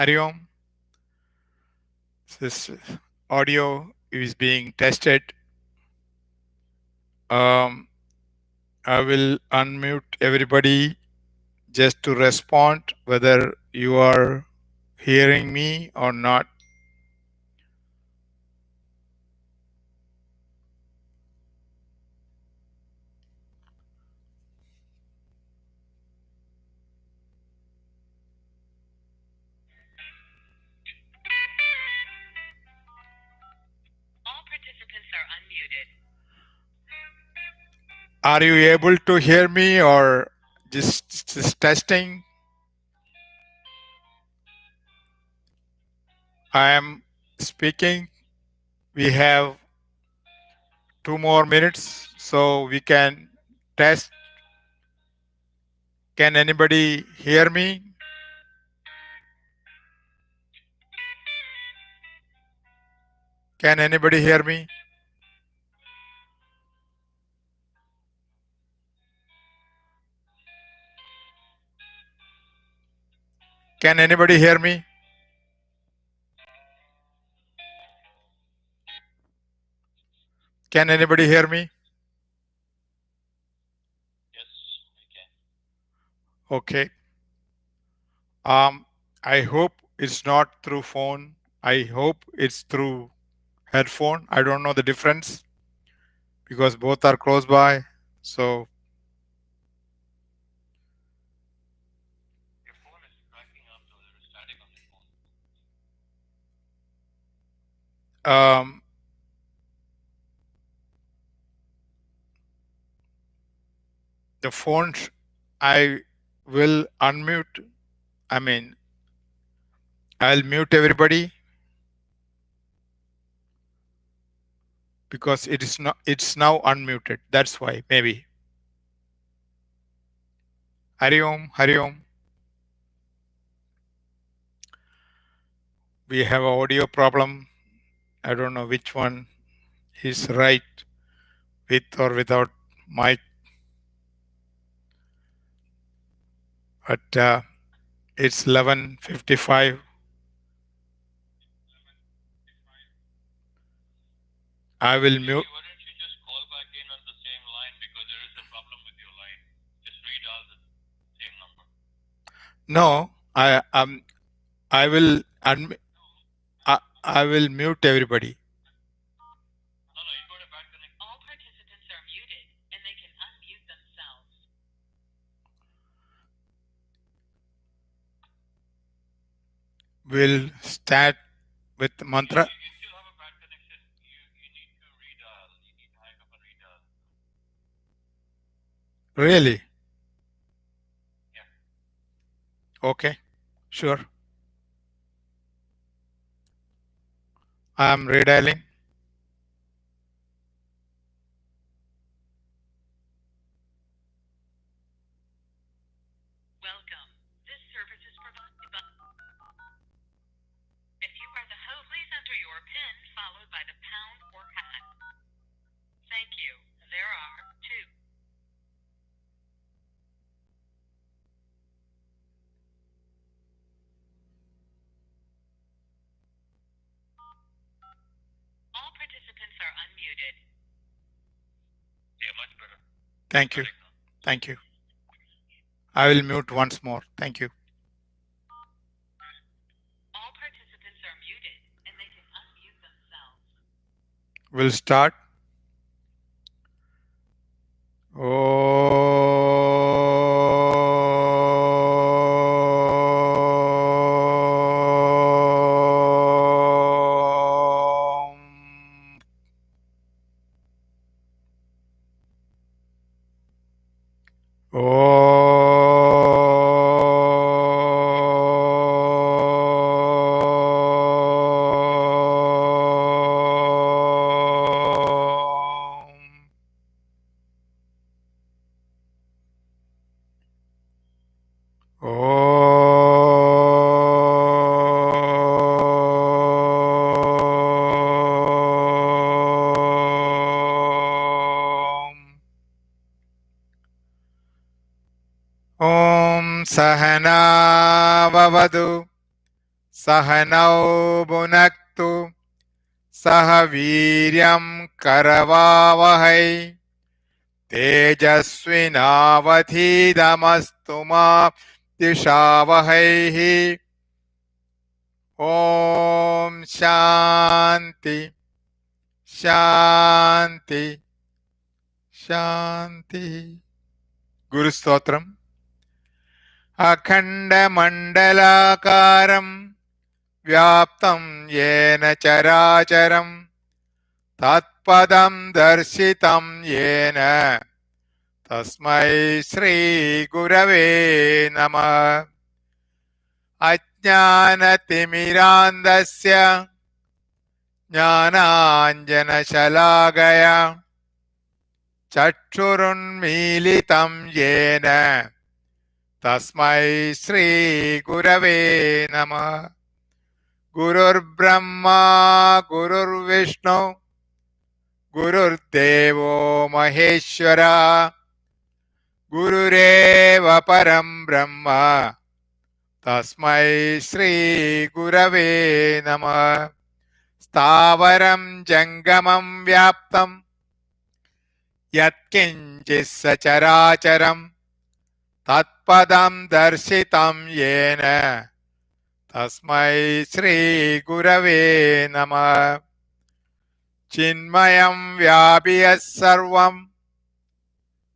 Hari Om. This audio is being tested. Um, I will unmute everybody just to respond whether you are hearing me or not. All participants are unmuted. Are you able to hear me or just testing? I am speaking. We have 2 more minutes so we can test. Can anybody hear me? Can anybody hear me? Can anybody hear me? Can anybody hear me? Yes, we can. Okay. I hope it's not through phone. I hope it's through headphone. I don't know the difference because both are close by. So Your phone is cracking up, though. There is static on the phone. the phone I will unmute. I mean, I'll mute everybody because it's now unmuted. That's why maybe. Hari Om, Hari Om. We have an audio problem. I don't know which one is right, with or without mic, but it's 11:55. I will Vijay, mute. why don't you just call back in on the same line because there is a problem with your line. Just redial the same number. No, I will I will mute everybody. No, you got a bad connection. All participants are muted and they can unmute themselves. We'll start with mantra. You still have a bad connection. You need to redial. You need to hang up and redial. Really? Yeah. Okay, sure. I am redialing. Welcome. This service is provided by. If you are the host, please enter your PIN followed by the pound or hash. Thank you. There are two. All participants are unmuted. Yeah, much better. Thank you. Thank you. I will mute once more. Thank you. All participants are muted and they can unmute themselves. We'll start. Om Sahana Vavadu सहनौ भुनक्तु सह वीर्यं करवावहै तेजस्विनावधीतमस्तु मा द्विषावहैः ॐ शान्ति शान्ति शान्ति गुरुस्तोत्रम् अखण्डमण्डलाकारं व्याप्तं येन चराचरं तत्पदं दर्शितं येन तस्मै श्रीगुरवे नमः अज्ञानतिमिरान्धस्य ज्ञानाञ्जनशलाकया चक्षुरुन्मीलितं येन तस्मै श्रीगुरवे नमः गुरुर्ब्रह्मा गुरुर्विष्णु गुरुर्देवो महेश्वरः गुरुरेव परं ब्रह्म तस्मै श्रीगुरवे नमः स्थावरं जङ्गमं व्याप्तं यत्किञ्चित् सचराचरं तत्पदं दर्शितं येन तस्मै श्रीगुरवे नमः चिन्मयं व्यापि यत्सर्वं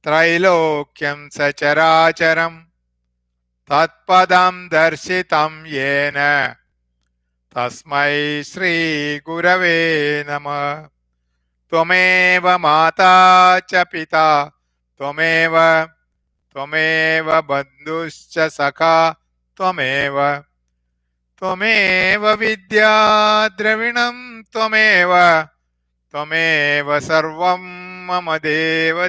त्रैलोक्यं सचराचरं तत्पदं दर्शितं येन तस्मै श्रीगुरवे नमः त्वमेव माता च पिता त्वमेव बन्धुश्च सखा त्वमेव विद्या द्रविणं त्वमेव सर्वं मम देव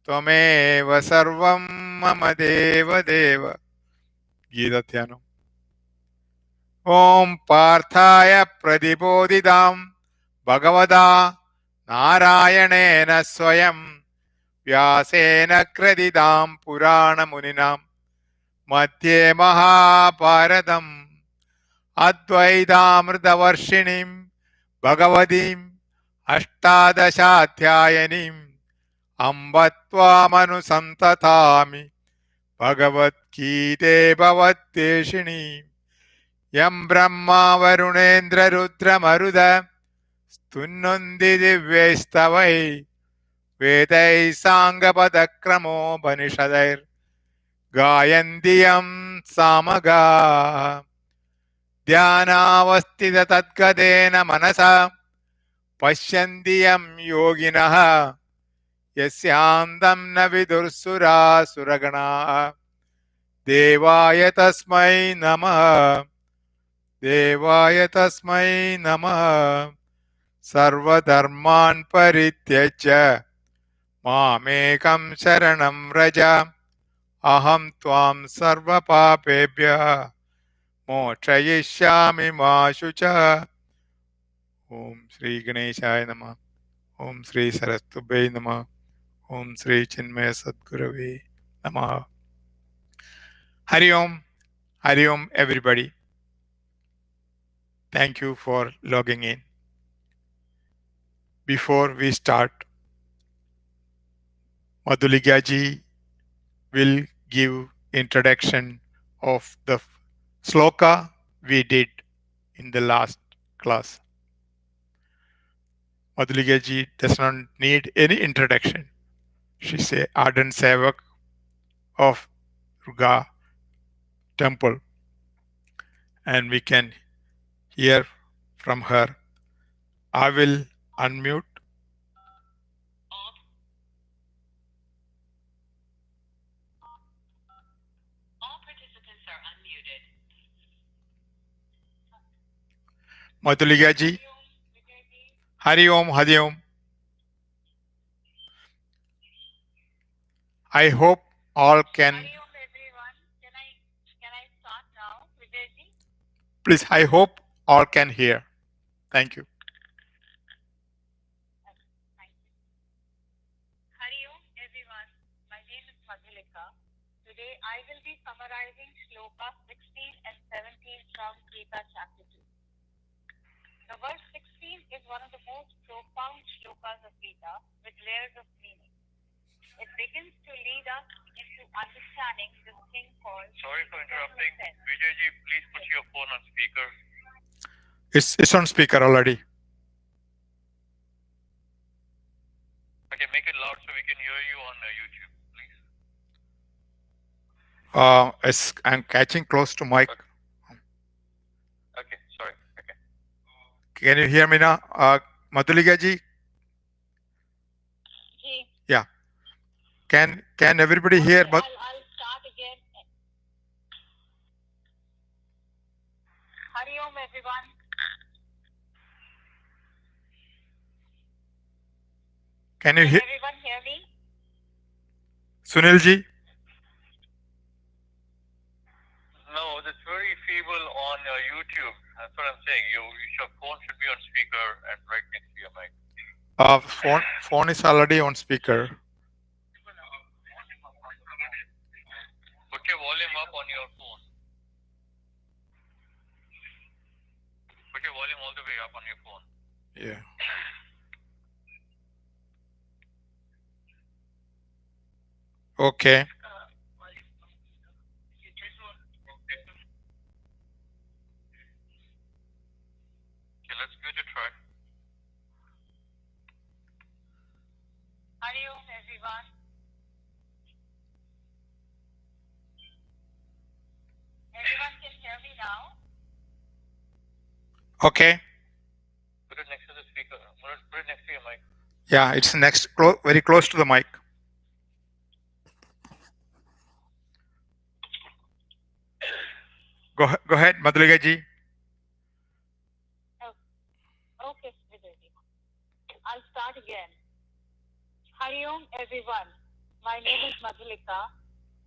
त्वमेव सर्वं मम देव गीतध्यानम् ॐ पार्थाय प्रतिबोधितां भगवता नारायणेन स्वयं व्यासेन कृतितां पुराणमुनिना मध्ये महाभारतम् अद्वैतामृतवर्षिणीं भगवतीम् अष्टादशाध्यायिनीम् अम्ब त्वामनुसन्ततामि भगवद्गीते भवद्वेषिणीम् यं ब्रह्मा वरुणेन्द्ररुद्रमरुद स्तुन्वन्ति दिव्यैस्तवै वेदैः साङ्गपदक्रमोपनिषदैर्गायन्ति यं सामगा ध्यानावस्थिततद्गतेन मनसा पश्यन्ति यं योगिनः यस्यान्तं न विदुर्सुरासुरगणाः देवाय तस्मै नमः सर्वधर्मान् परित्यज्य मामेकं शरणं व्रज अहं त्वां सर्वपापेभ्यः मोक्षयिष्यामि मा शुचः ओम श्री गणेशाय नमः ओम श्री सरस्वत्यै नमः ओम श्री चिन्मय सद्गुरवे नमः हरि ओम everybody. Thank you for logging in. Before we start, Madhulika ji will give introduction of the sloka we did in the last class. Madhulika ji does not need any introduction. She is an ardent sevak of Durga temple, and we can hear from her. I will unmute. All participants are unmuted. Madhulika ji, Hari Om, Hari Om. I hope all can. Hari Om, everyone. Can I start now, Vijay ji? Please, I hope all can hear. Thank you. Hari Om, everyone. My name is Madhulika. Today I I will be summarizing shloka 16 and 17 from Gita chapter 2. The verse 16 is one of the most profound shlokas of Gita with layers of meaning. It begins to lead us into understanding this thing called... Sorry for interrupting. Vijay ji, please put your phone on speaker. It's on speaker already. Okay, make it loud so we can hear you on YouTube, please. I'm catching close to mic. Okay, sorry. Okay. Can you hear me now, Madhulika ji? Ji. Yeah. Can everybody hear? I'll start again. Hari Om, everyone. Can you hear? Everyone hear me? Sunil ji? No, it's very feeble on YouTube. That's what I'm saying. Your phone should be on speaker and right next to your mic. Phone is already on speaker. Put your volume up on your phone. Put your volume all the way up on your phone. Yeah. Okay. Okay, let's give it a try. Hari Om, everyone. Everyone can hear me now? Okay. Put it next to the speaker. Put it next to your mic. Yeah, it's very close to the mic. Go ahead, Madhulika ji. Okay, Vijay. I'll start again. Hari Om, everyone. My name is Madhulika.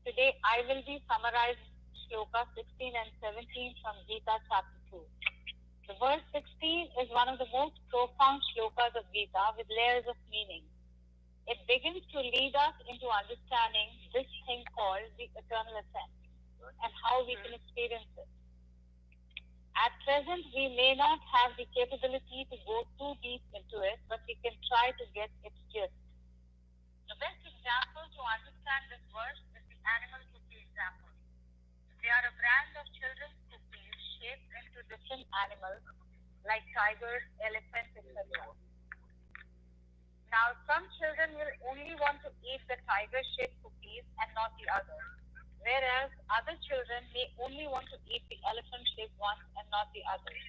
Today I will be summarizing shloka 16 and 17 from Gita chapter 2. The verse 16 is one of the most profound shlokas of Gita with layers of meaning. It begins to lead us into understanding this thing called the eternal ascent and how we can experience it. At present, we may not have the capability to go too deep into it, but we can try to get its gist. The best example to understand this verse is the animal cookie example. They are a brand of children's cookies shaped into different animals like tigers, elephants, etc. Now, some children will only want to eat the tiger-shaped cookies and not the others, whereas other children may only want to eat the elephant-shaped ones and not the others.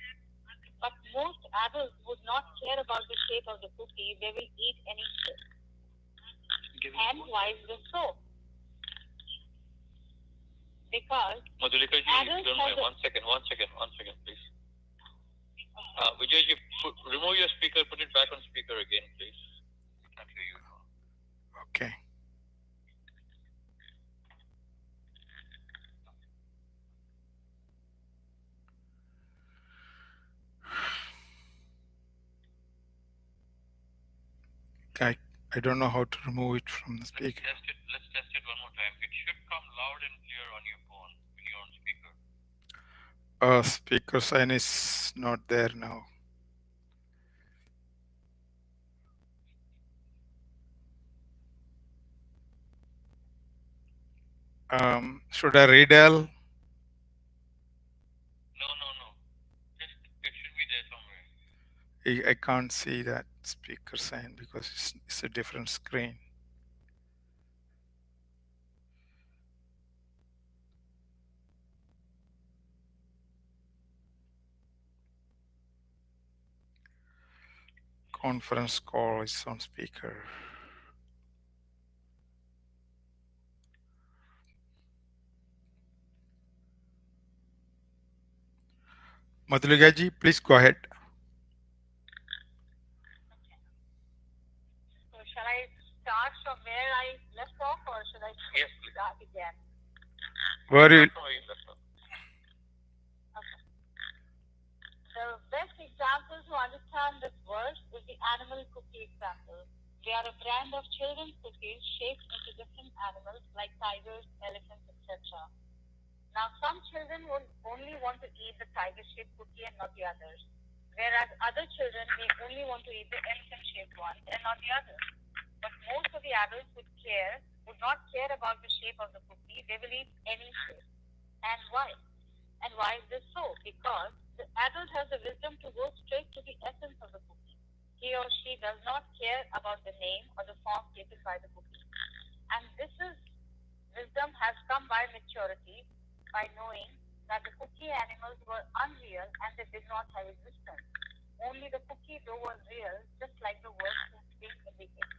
But most adults would not care about the shape of the cookie. They will eat any shape. And why is this so? Because Madhulika ji, if you don't mind, one second, please. Vijay ji, remove your speaker, put it back on speaker again, please. I can't hear you now. Okay. I don't know how to remove it from the speaker. Let's test it one more time. It should come loud and clear on your phone when you're on speaker. Speaker sign is not there now. Should I redial? No. It should be there somewhere. I can't see that speaker sign because it's a different screen. Conference call is on speaker. Madhulika ji, please go ahead. So shall I start from where I left off, or should I start again? Where you? Okay. The best example to understand this verse is the animal cookie example. They are a brand of children's cookies shaped into different animals like tigers, elephants, etc. Now, some children will only want to eat the tiger-shaped cookie and not the others, whereas other children may only want to eat the elephant-shaped one and not the others. But most of the adults would not care about the shape of the cookie. They will eat any shape. And why? And why is this so? Because the adult has the wisdom to go straight to the essence of the cookie. He or she does not care about the name or the form taken by the cookie. And wisdom has come by maturity, by knowing that the cookie animals were unreal and they did not have existence. Only the cookie dough was real, just like the word cookie indicates.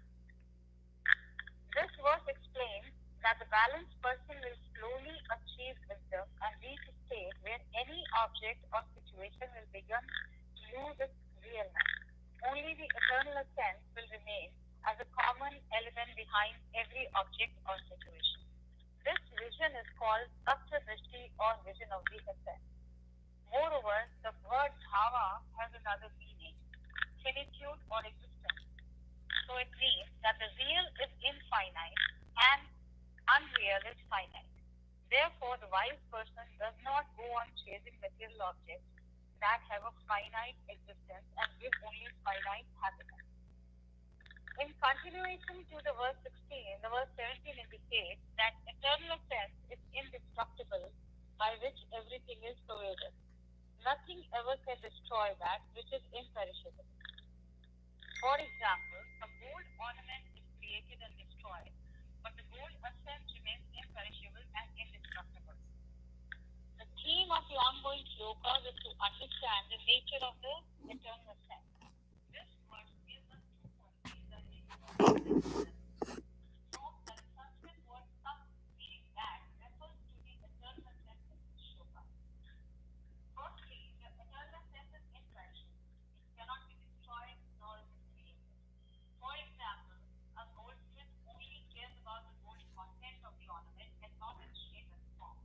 This verse explains that the balanced person will slowly achieve wisdom and reach a state where any object or situation will begin to lose its realness. Only the eternal sense will remain as a common element behind every object or situation. This vision is called Saptadrishti or vision of the essence. Moreover, the word bhava has another meaning, finitude or existence. So it means that the real is infinite and unreal is finite. Therefore, the wise person does not go on chasing material objects that have a finite existence and give only finite happiness. In continuation to the verse 16, the verse 17 indicates that eternal sense is indestructible by which everything is pervaded. Nothing ever can destroy that which is imperishable. For example, a gold ornament is created and destroyed, but the gold essence remains imperishable and indestructible. The theme of the ongoing shlokas is to understand the nature of the eternal sense. This verse gives us two qualities that make it note that the Sanskrit word sat meaning that refers to the eternal sense in this shloka. Firstly, the eternal sense is imperishable. It cannot be destroyed nor is it created. For example, a goldsmith only cares about the gold content of the ornament and not its shape and form.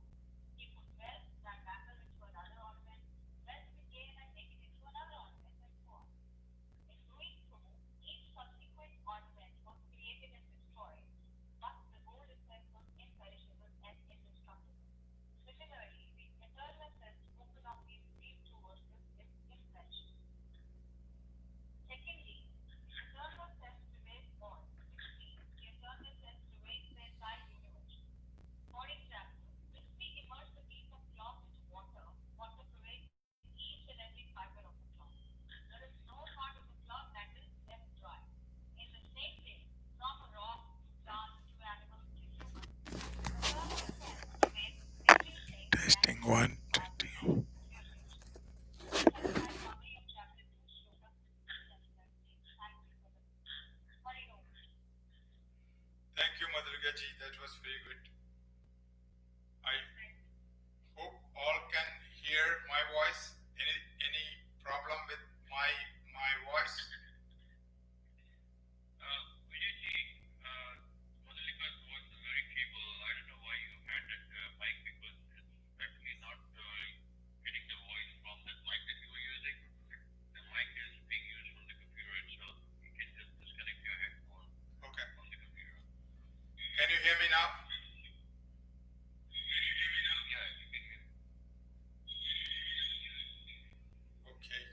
He could melt that metal into another ornament, melt it again and make it into another ornament, and so on. In doing so, each subsequent ornament was created and destroyed, but the gold itself was imperishable and indestructible. Similarly, the eternal sense spoken of in these two verses is imperishable. Secondly, the eternal sense pervades all, which means the eternal sense pervades the entire universe. For example, if we immerse a piece of cloth into water, water pervades each and every fiber of the cloth. There is no part of the cloth that is left dry. In the same way, from a rock to plants to animals to humans, the eternal sense pervades everything that Testing is one, of testing. being used. This has been my summary of chapter 2, shloka 16 and 17. Thank you for listening. Hari Om. Thank you, Madhurga ji. That was very good. I hope all can hear my voice. Any problem with my voice? Vijay, Madhulika's voice is very feeble. I don't know why you had that mic because it's actually not getting the voice from that mic that you were using. The mic is being used from the computer itself. You can just disconnect your headphone Okay. from the computer. Can you hear me now? Yeah, you can hear. Okay.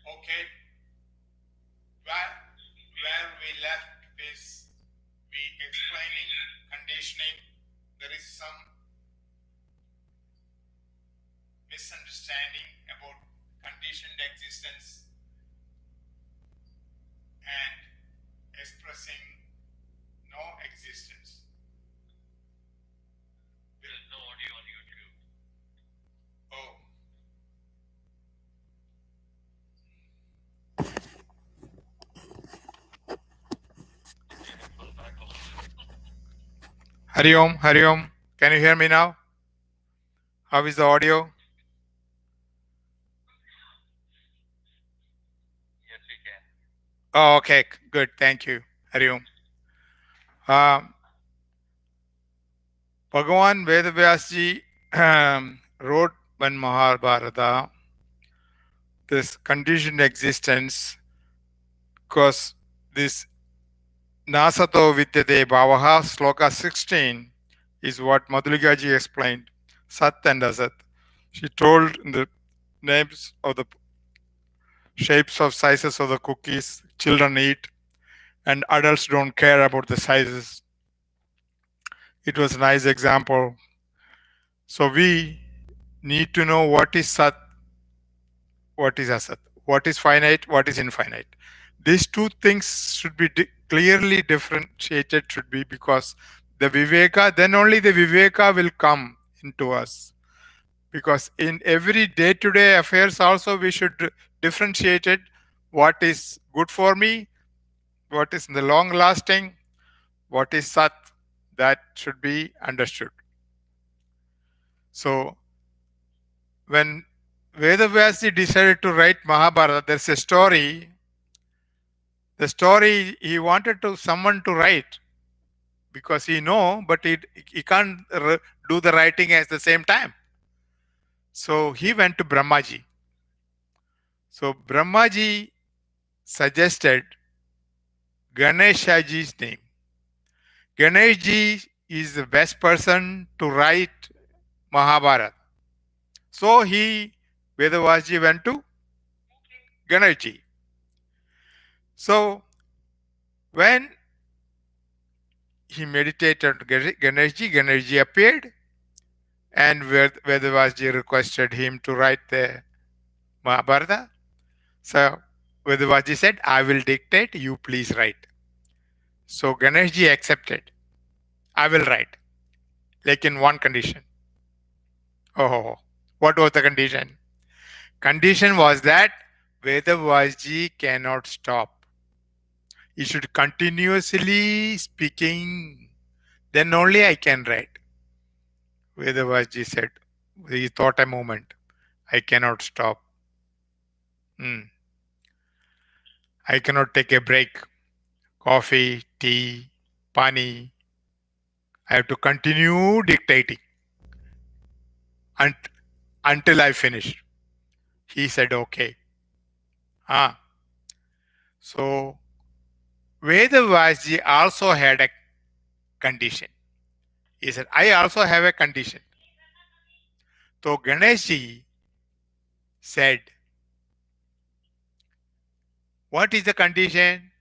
Okay. Where we left is we explaining conditioning. There is some misunderstanding about conditioned existence and expressing no existence. There's no audio on YouTube. Oh. Pull back a little. Hari Om, Hari Om. Can you hear me now? How is the audio? Yes, we can. Oh, okay, good. Thank you. Hari Om. Um, Bhagavan Vedavyasji wrote one Mahabharata, this conditioned existence, because this Nasato Vidyate Bhavaha, sloka 16, is what Madhuligaji explained. Sat and Asat. She told the names of the shapes of sizes of the cookies children eat, and adults don't care about the sizes. It was a nice example. So we need to know what is Sat, what is Asat, what is finite, what is infinite. These two things should be clearly differentiated, should be, because the Viveka, then only the Viveka will come into us. Because in every day to day affairs, also, we should differentiate it, what is good for me, what is the long lasting, what is Sat, that should be understood. So, when Vedavyasi decided to write Mahabharata, there's a story. The story he wanted to someone to write because he know, but he can't do the writing at the same time. So he went to Brahmaji. So Brahmaji suggested Ganeshaji's name. Ganeshji is the best person to write Mahabharata. So Vedavasji went to Ganeshji. So when he meditated on Ganeshji appeared, and Vedavasji requested him to write the Mahabharata. So Vedavasji said, I will dictate, you please write. So Ganeshji accepted. I will write, like in one condition. Oh, what was the condition? Condition was that Vedavasji cannot stop. He should continuously speaking. Then only I can write. Vedavasji said, he thought a moment. I cannot stop. I cannot take a break. Coffee, tea, pani. I have to continue dictating until I finish. He said, okay. So Vedavasji also had a condition. He said, I also have a condition. So Ganeshji said, what is the condition?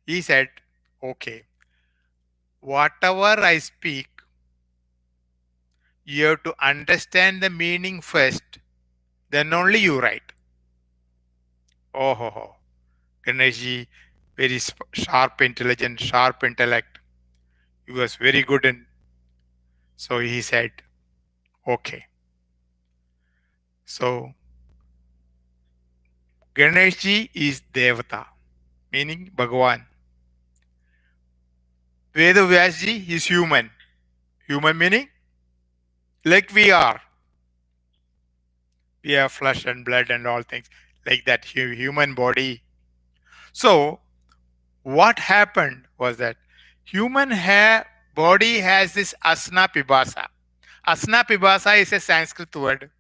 He said, okay, whatever I speak, you have to understand the meaning first, then only you write. Oh, ho, ho. Ganeshji, very sharp, intelligent, sharp intellect. He was very good in. So he said, okay. So Ganeshji is Devata, meaning Bhagavan. Vedavyasji is human. Human meaning like we are. We have flesh and blood and all things like that human body. So what happened was that human body has this asna pibasa. Asna pibasa is a Sanskrit word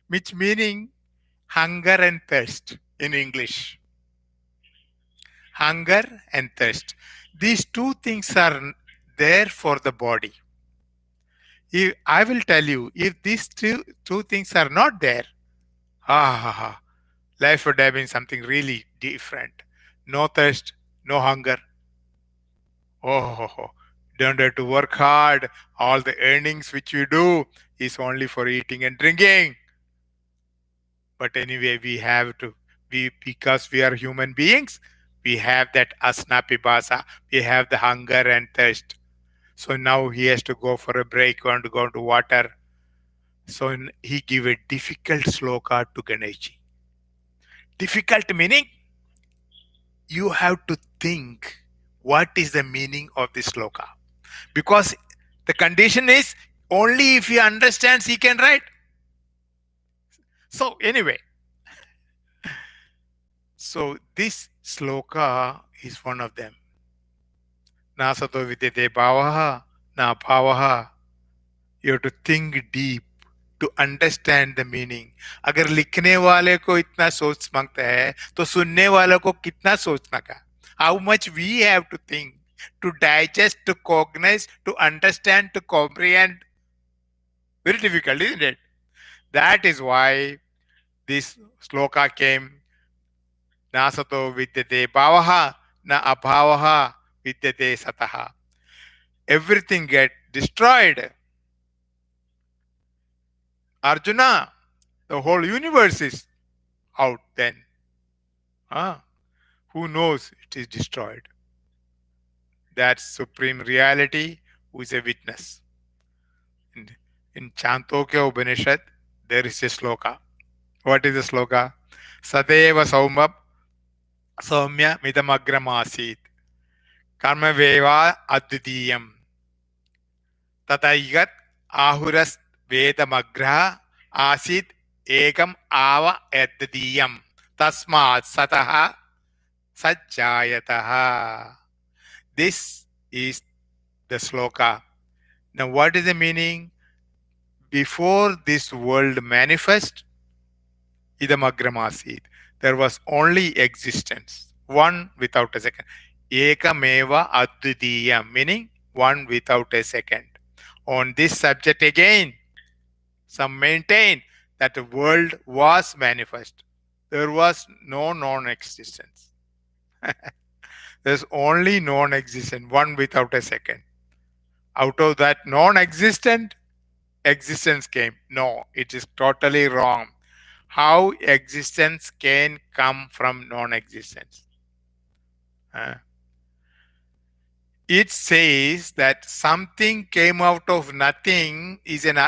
which meaning hunger and thirst in English. Hunger and thirst. These two things are there for the body. I will tell you, if these two things are not there, life would have been something really different. No thirst, no hunger. Oh, don't have to work hard. All the earnings which you do is only for eating and drinking. But anyway, we have to, because we are human beings, we have that asna pibasa, we have the hunger and thirst. So now he has to go for a break and to go to water. So he gave a difficult sloka to Ganeshji. Difficult meaning you have to think what is the meaning of this sloka. Because the condition is only if he understands he can write. So anyway, So this sloka is one of them. Nasato vidyate bhavaha na bhavaha. You have to think deep to understand the meaning. अगर लिखने वाले को इतना सोच मांगता है तो सुनने वालों को कितना सोचना का? How much we have to think to digest, to cognize, to understand, to comprehend. Very difficult, isn't it? That is why this sloka came. Nasato vidyate bhavaha na abhavaha vidyate sataha. Everything get destroyed. Arjuna, the whole universe is out then. Ah, who knows it is destroyed? That supreme reality who is a witness. In, in Chandogya Upanishad, there is a sloka. What is the sloka? Sadeva Saumab Saumya Midamagramasit Karmaveva Advitiyam Tataigat Ahuras Vedamagraha Asit Ekam Ava Advitiyam Tasmat Sataha Sajjayataha. This is the sloka. Now, what is the meaning? Before this world manifest, idamagramasit, there was only existence, one without a second. Ekameva advitiyam, meaning one without a second. On this subject again, some maintain that the world was manifest. There was no non-existence. There's only non-existent, one without a second. Out of that non-existent, existence came. No, it is totally wrong. How existence can come from non-existence? Uh, it says that something came out of nothing is an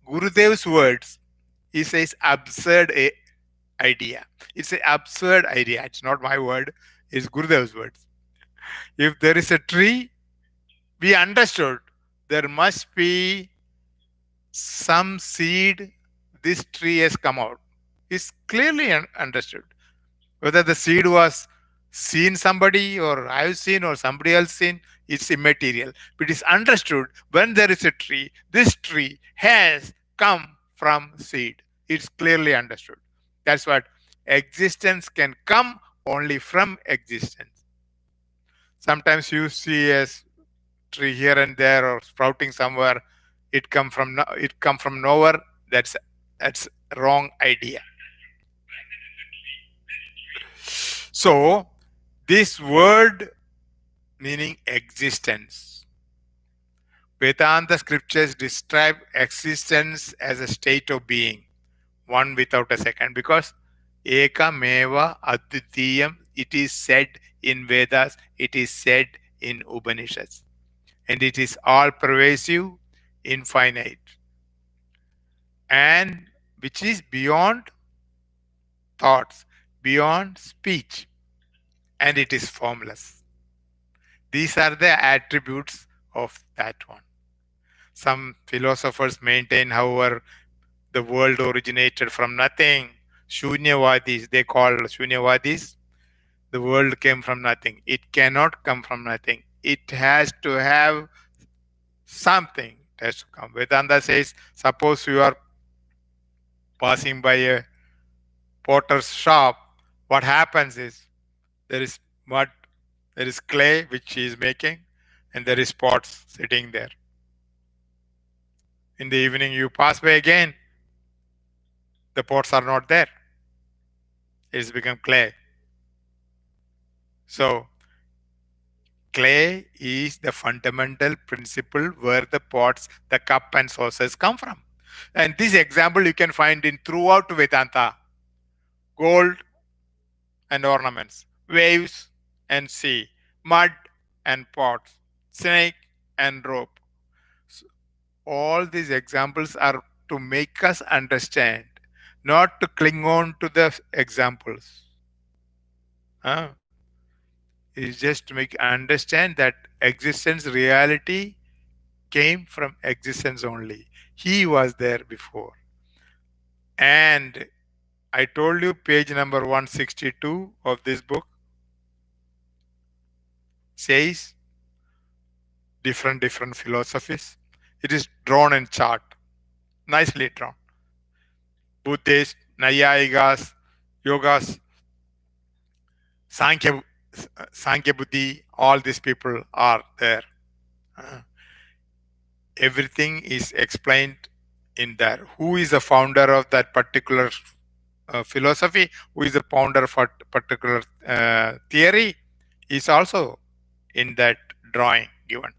Gurudev's words. He says absurd idea. It's an absurd idea. It's not my word. It's Gurudev's words. If there is a tree, we understood there must be some seed this tree has come out. It's clearly understood. Whether the seed was seen somebody or I've seen or somebody else seen, it's immaterial. But it's understood when there is a tree, this tree has come from seed. It's clearly understood. That's what existence can come only from existence. Sometimes you see a tree here and there or sprouting somewhere, it come from nowhere. That's wrong idea. So this word meaning existence, Vedanta scriptures describe existence as a state of being, one without a second, because ekameva advitiyam, it is said in Vedas, it is said in Upanishads, and it is all pervasive, infinite, and which is beyond thoughts, beyond speech, and it is formless. These are the attributes of that one. Some philosophers maintain, however, the world originated from nothing. Shunyavadis, they call Shunyavadis, the world came from nothing. It cannot come from nothing. It has to have something. It has to come. Vedanta says, suppose you are passing by a potter's shop, what happens is there is mud, there is clay which he is making, and there is pots sitting there. In the evening, you pass by again, the pots are not there. It's become clay. So, clay is the fundamental principle where the pots, the cup and saucers come from. And this example you can find in throughout Vedanta. Gold and ornaments, waves and sea, mud and pots, snake and rope. So all these examples are to make us understand, not to cling on to the examples. Huh? It's just to make understand that existence, reality came from existence only. He was there before. And I told you page number 162 of this book says different philosophies. It is drawn in chart, nicely drawn. Buddhists, Nayayikas, Yogas, Sankhya, Sankhya Buddhi, all these people are there. Uh, Everything is explained in there. Who is the founder of that particular philosophy? Who is the founder of a particular theory? Is also in that drawing given.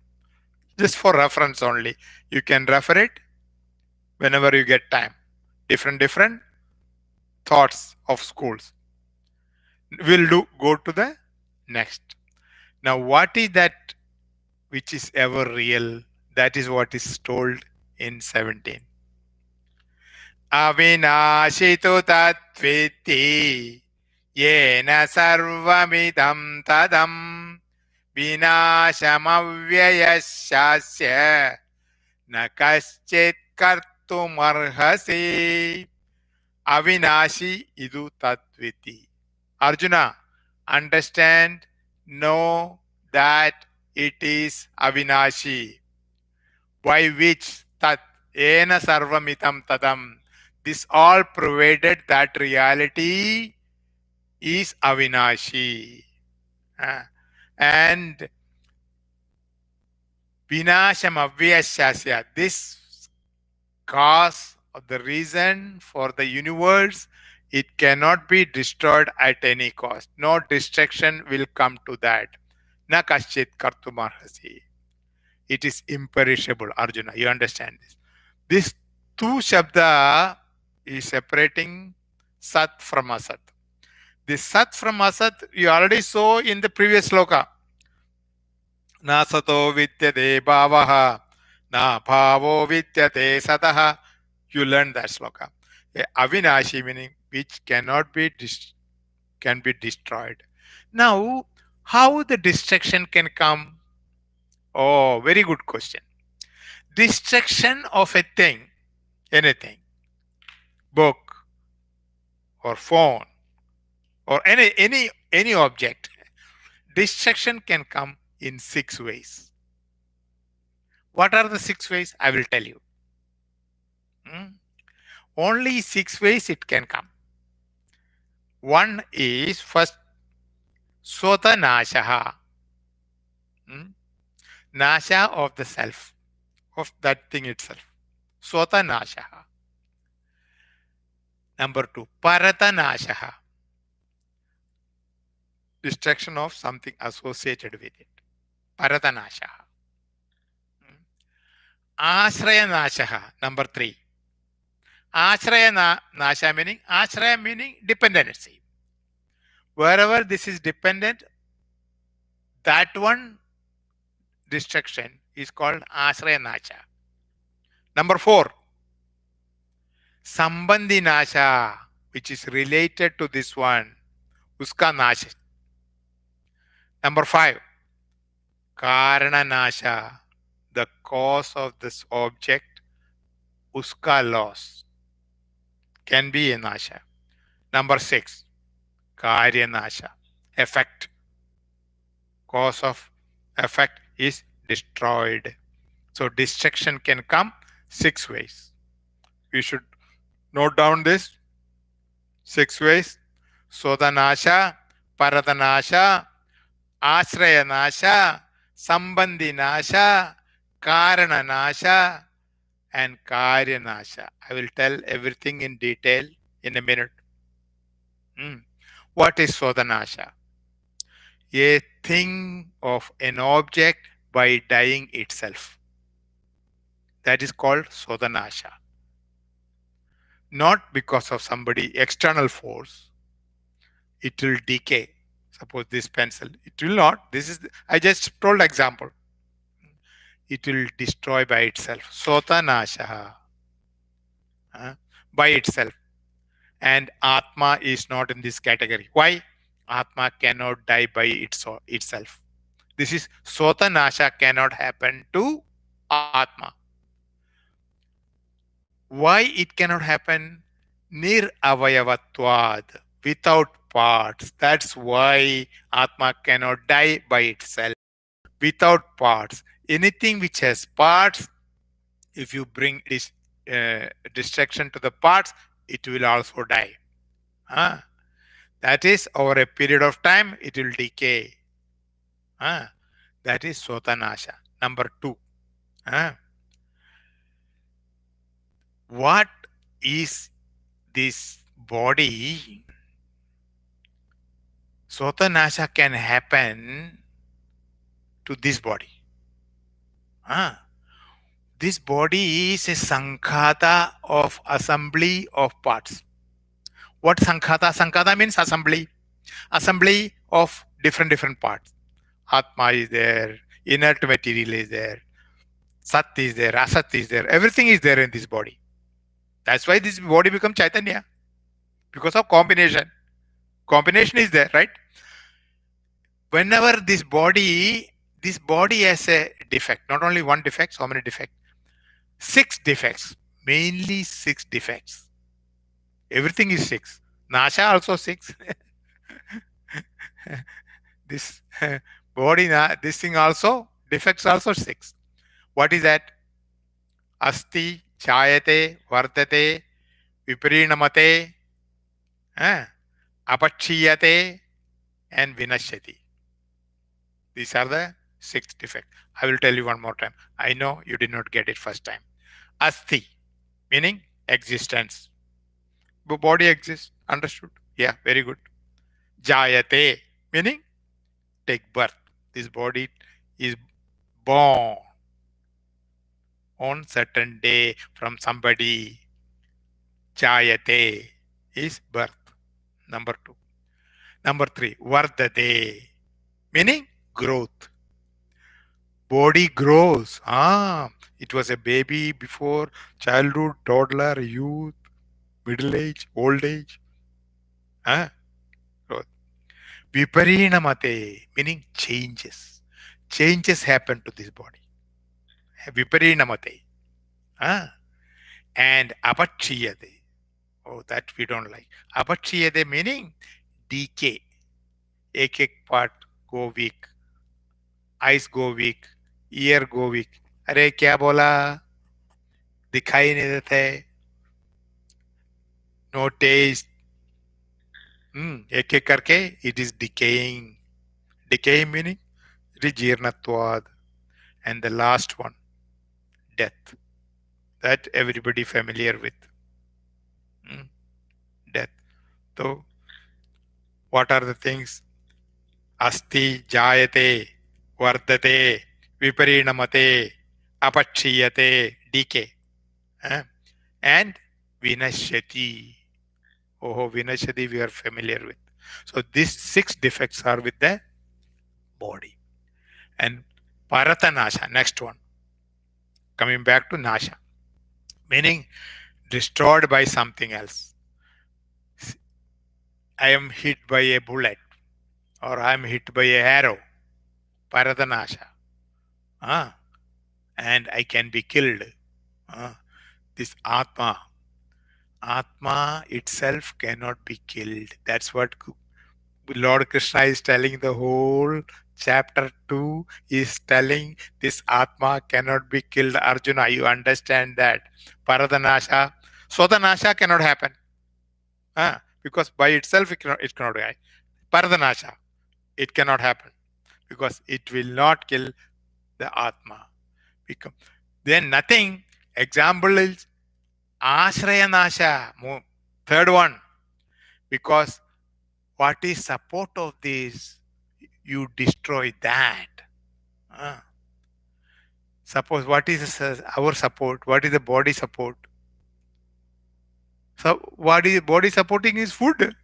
Just for reference only. You can refer it whenever you get time. Different thoughts of schools. We'll go to the next. Now, what is that which is ever real? That is what is told in 17. अविनाशितु तत्विति येन सर्वमिदं तदं विनाशमव्ययस्यास्य न कश्चित् कर्तुमर्हसि. Avinashi idu tatviti. Arjuna, understand, know that it is Avinashi, by which tat ena sarvamitam tadam. This all provided that reality is Avinashi. Ah, and Vinasham Avyasya. This cause or the reason for the universe, it cannot be destroyed at any cost. No destruction will come to that. Na kaschit kartumarhasi. It is imperishable, Arjuna. You understand this? This two shabda is separating Sat from Asat. This Sat from Asat you already saw in the previous sloka. Na sato vidyate bhavaha, na bhavo vidyate sataha. You learn that sloka. Avinashi meaning which cannot be can be destroyed. Now, how the destruction can come? Oh, very good question. Destruction of a thing, anything, book or phone or any object, destruction can come in 6 ways. What are the 6 ways? I will tell you. Only 6 ways it can come. One is first Sota Nashaha. Nasha of the self, of that thing itself. Sota Nashaha. Number two, Parata Nashaha. Destruction of something associated with it. Parata Nashaha. Ashraya Nashaha. Number three. Ashraya Nasha meaning, Ashraya meaning dependency. Wherever this is dependent, that one destruction is called Ashraya Nasha. Number four, Sambandhi Nasha, which is related to this one, Uska Nasha. Number five, Karana Nasha, the cause of this object, Uska loss, can be a Nasha. Number six, Karya Nasha, effect, cause of effect is destroyed. So destruction can come 6 ways. We should note down this 6 ways. Sodanasha, Paradanasha, Ashraya Nasha, Sambandhi Nasha, Karana Nasha, and Karya Nasha. I will tell everything in detail in a minute. What is Sodanasha? A thing of an object by dying itself. That is called Sodanasha. Not because of somebody external force. It will decay. Suppose this pencil, it will not. This is, I just told example. It will destroy by itself. Sotanasha. By itself. And Atma is not in this category. Why? Atma cannot die by itself. This is Sotanasha cannot happen to Atma. Why it cannot happen? Niravayavatvad, without parts. That's why Atma cannot die by itself. Without parts. Anything which has parts, if you bring destruction to the parts, it will also die. Ah, that is over a period of time, it will decay. Ah, that is Sotanasha. Number two. Ah, what is this body? Sotanasha can happen to this body. Ah, this body is a sankhata of assembly of parts. What sankhata? Sankhata means assembly. Assembly of different parts. Atma is there, inert material is there, Sat is there, Asat is there, everything is there in this body. That's why this body becomes Chaitanya, because of combination. Combination is there, right? Whenever this body has a defect, not only one defect, so many defects, six defects, mainly six defects. Everything is six. Nasha also six. This body, this thing also, defects also six. What is that? Asti, chayate, vardate, viparinamate, eh, apachiyate, and vinashyati. These are the six defects. I will tell you one more time. I know you did not get it first time. Asti, meaning existence. Body exists. Understood? Yeah, very good. Jayate, meaning take birth. This body is born on certain day from somebody. Jayate is birth. Number two. Number three, vardate, meaning growth. Body grows. It was a baby before childhood, toddler, youth, middle age, old age. Ah, growth. Viparinamate, meaning changes. Changes happen to this body. Viparinamate. Ah, and apachiyate. Oh, that we don't like. Apachiyate meaning decay. एक part go weak. Eyes go weak, ear go weak. अरे क्या बोला, दिखाई नहीं देते, no test. एक एक करके it is decaying. Decaying meaning it is जीर्णत्वाद. And the last one, death, that everybody familiar with. Hmm, death. So what are the things? Asti, jayate, vardate, viparinamate, apachiyate, decay, eh? And vinashyati. Oh, Vinashadi, we are familiar with. So these six defects are with the body. And Paratanasha, next one. Coming back to Nasha, meaning destroyed by something else. I am hit by a bullet or I am hit by a arrow. Paratanasha. Ah, and I can be killed. Ah, this Atma itself cannot be killed. That's what Lord Krishna is telling. The whole chapter 2 is telling this Atma cannot be killed. Arjuna, you understand that. Paradanasha, Swatanasha cannot happen. Because by itself it cannot die. Paradanasha, it cannot happen because it will not kill the Atma. Then nothing. Example is Ashrayanasha, third one. Because what is support of this? You destroy that. Suppose what is our support? What is the body support? So what is body supporting is food.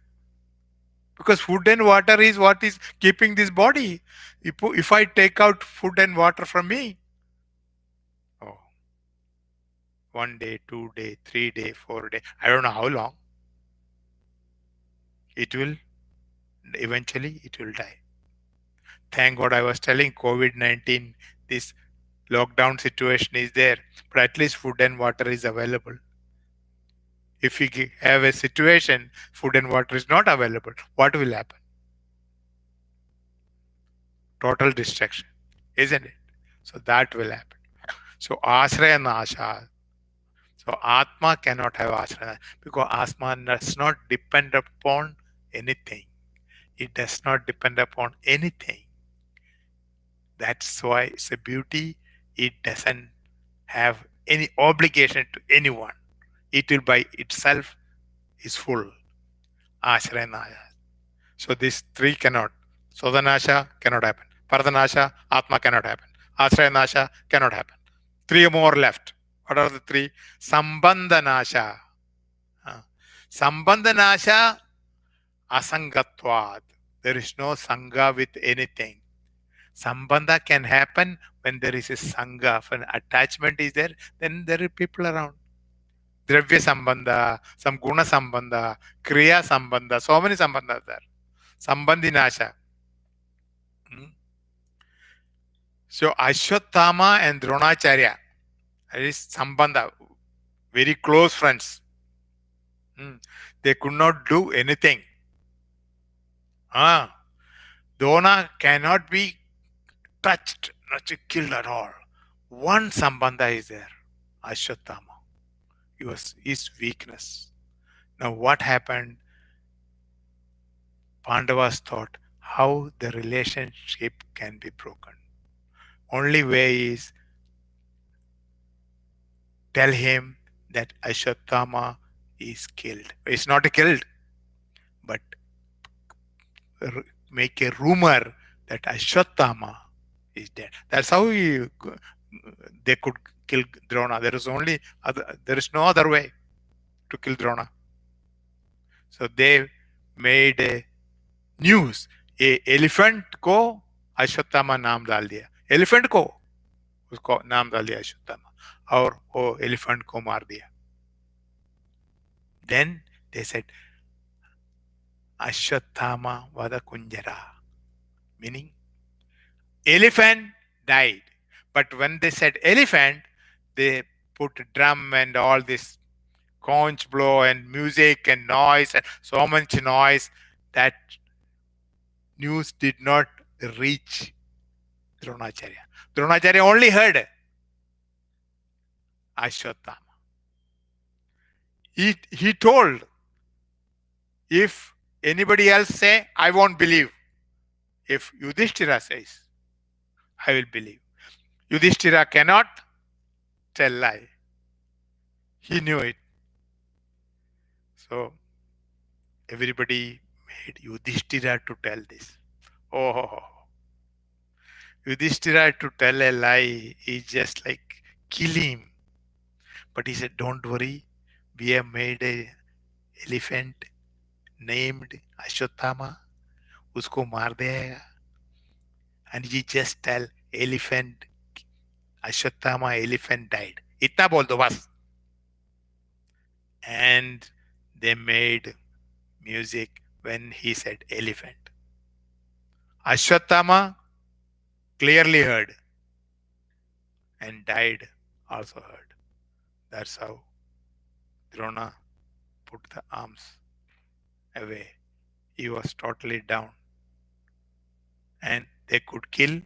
Because food and water is what is keeping this body. If I take out food and water from me, oh, 1 day, 2 day, 3 day, 4 day, I don't know how long, it will eventually it will die. Thank God I was telling COVID-19, this lockdown situation is there, but at least food and water is available. If we have a situation, food and water is not available, what will happen? Total destruction, isn't it? So that will happen. So ashraya nasha. So Atma cannot have ashraya because Atma does not depend upon anything. It does not depend upon anything. That's why it's a beauty. It doesn't have any obligation to anyone. It will by itself is full. Ashraya. So these three cannot. Sodanasha cannot happen. Paradhanasha, Atma cannot happen. Ashraya cannot happen. Three more left. What are the three? Sambandhanasha. Uh, Sambandhanasha, asangatvad. There is no sangha with anything. Sambandha can happen when there is a sangha. When attachment is there, then there are people around. Dravya sambandha, some guna sambandha, kriya sambandha, so many sambandhas there. Sambandhi nasha. Hmm. So Ashwatthama and Dronacharya, that is sambandha, very close friends. Hmm. They could not do anything. Ah, Dona cannot be touched, not killed at all. One sambandha is there, Ashwatthama. His weakness. Now what happened? Pandavas thought how the relationship can be broken. Only way is tell him that Ashwatthama is killed. It's not killed, but make a rumor that Ashwatthama is dead. That's how they could kill Drona. There is no other way to kill Drona. So they made a news. A elephant को अश्वत्थामा नाम डाल दिया. Elephant को उसको नाम डाल दिया अश्वत्थामा और वो एलिफेंट को मार दिया. Then they said Ashwatthama vada kunjara, meaning elephant died. But when they said elephant, they put drum and all this conch blow and music and noise and so much noise that news did not reach Dronacharya. Dronacharya only heard Ashwatthama. He told, if anybody else say, I won't believe. If Yudhishthira says, I will believe. Yudhishthira cannot tell lie. He knew it. So everybody made Yudhishthira to tell this. Oh, Yudhishthira to tell a lie is just like kill him. But he said, don't worry, we have made a elephant named Ashwatthama. Usko maar deyega. And he just tell elephant, Ashwatthama elephant died. Itna bol do bas. And they made music when he said elephant. Ashwatthama clearly heard and died also heard. That's how Drona put the arms away. He was totally down. And they could kill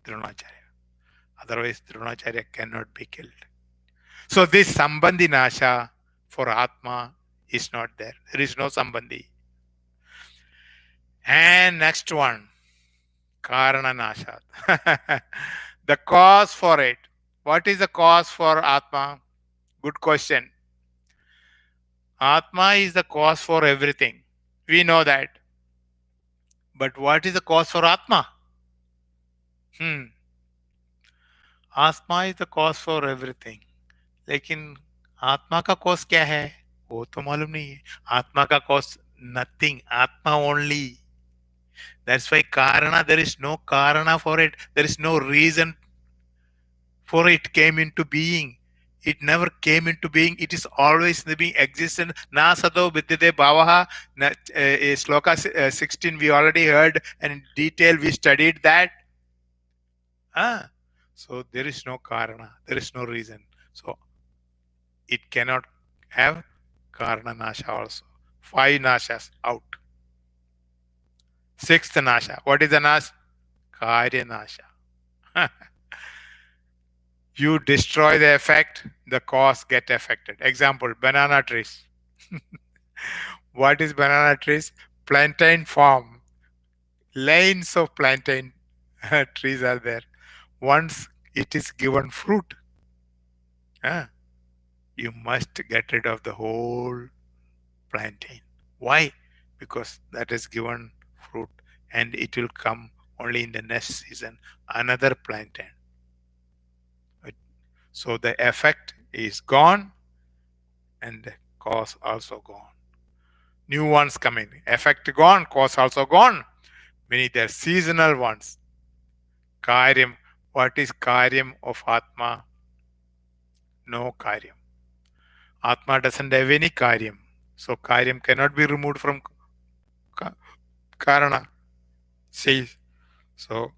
Dronacharya. Otherwise, Dronacharya cannot be killed. So this Sambandhi Nasha for Atma is not there. There is no Sambandhi. And next one, Karana Nasha. The cause for it. What is the cause for Atma? Good question. Atma is the cause for everything. We know that. But what is the cause for Atma? Atma is the cause for everything. लेकिन आत्मा का cause क्या है वो तो मालूम नहीं है. आत्मा का cause nothing. Atma only. That's why Karana, there is no Karana for it. There is no reason for it came into being. It never came into being. It is always the being existent. Na sado vidyate bhavaha. Sloka 16 we already heard and in detail we studied that. So there is no Karana. There is no reason. So it cannot have Karna Nasha also. Five Nashas out. Sixth Nasha. What is the Nash? Karya Nasha. You destroy the effect, the cause get affected. Example, banana trees. What is banana trees? Plantain farm. Lanes of plantain trees are there. Once it is given fruit, uh, you must get rid of the whole plantain. Why? Because that is given fruit and it will come only in the next season, another plantain. So the effect is gone and the cause also gone. New ones coming. Effect gone, cause also gone. Many they're seasonal ones. Karyam. What is Karyam of Atma? No Karyam. Atma doesn't have any Karyam. So Karyam cannot be removed from Karana. Says so.